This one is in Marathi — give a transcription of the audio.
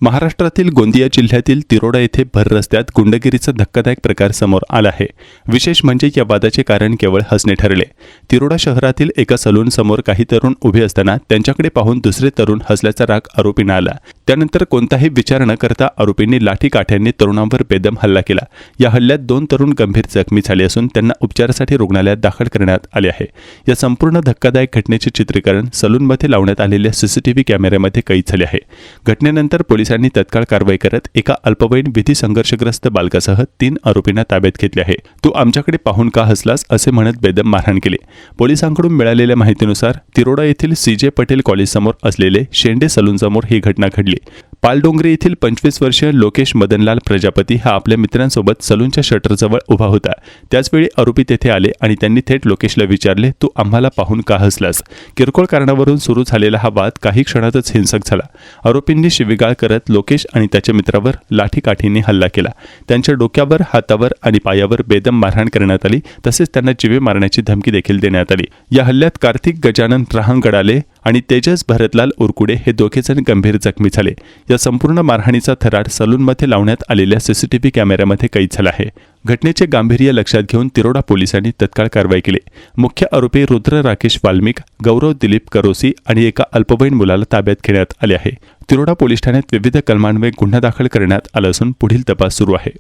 महाराष्ट्रातील गोंदिया जिल्ह्यातील तिरोडा येथे भर रस्त्यात गुंडगिरीचा धक्कादायक प्रकार समोर आला आहे। विशेष म्हणजे या वादाचे कारण केवळ हसणे ठरले। तिरोडा शहरातील एका सलून समोर काही तरुण उभे असताना त्यांच्याकडे पाहून दुसरे तरुण हसल्याचा राग आरोपींना आला। त्यानंतर कोणताही विचार न करता आरोपींनी लाठीकाठ्यांनी तरुणांवर बेदम हल्ला केला। या हल्ल्यात 2 तरुण गंभीर जखमी झाले असून त्यांना उपचारासाठी रुग्णालयात दाखल करण्यात आले आहे। या संपूर्ण धक्कादायक घटनेचे चित्रीकरण सलूनमध्ये लावण्यात आलेल्या सीसीटीव्ही कॅमेऱ्यामध्ये कैद झाले आहे। घटनेनंतर पोलिसांनी तत्काळ कारवाई करत एका अल्पवयीन विधी संघर्षग्रस्त बालकासह 3 आरोपींना ताब्यात घेतले आहे। तू आमच्याकडे पाहून का हसलास असे म्हणत बेदम मारहाण केली। पोलिसांकडून मिळालेल्या माहितीनुसार तिरोडा येथील CJ पटेल कॉलेज समोर असलेले शेंडे सलून समोर ही घटना घडली। पालडोंगरी येथील 25 वर्षीय लोकेश मदनलाल प्रजापती हा आपल्या मित्रांसोबत सलूनच्या शटरजवळ उभा होता। त्याचवेळी आरोपी तेथे आले आणि त्यांनी थेट लोकेशला विचारले, तू आम्हाला पाहून का हसलास? किरकोळ कारणावरून सुरू झालेला हा वाद काही क्षणातच हिंसक झाला। आरोपींनी शिवीगाळ करत लोकेश आणि त्याच्या मित्रावर लाठीकाठीने हल्ला केला। त्यांच्या डोक्यावर, हातावर आणि पायावर बेदम मारहाण करण्यात आली। तसेच त्यांना जीवे मारण्याची धमकी देखील देण्यात आली। या हल्ल्यात कार्तिक गजानन रहांगडाले आणि तेजस भरतलाल उरकुडे हे दोघेजण गंभीर जखमी झाले। या संपूर्ण मारहाणीचा थरार सलूनमध्ये लावण्यात आलेल्या सीसीटीव्ही कॅमेऱ्यामध्ये कैद झाला आहे। घटनेचे गांभीर्य लक्षात घेऊन तिरोडा पोलिसांनी तत्काळ कारवाई केली। मुख्य आरोपी रुद्र राकेश वाल्मिक, गौरव दिलीप करोसी आणि एका अल्पवयीन मुलाला ताब्यात घेण्यात आले आहे। तिरोडा पोलीस ठाण्यात विविध कलमान्वये गुन्हा दाखल करण्यात आला असून पुढील तपास सुरू आहे।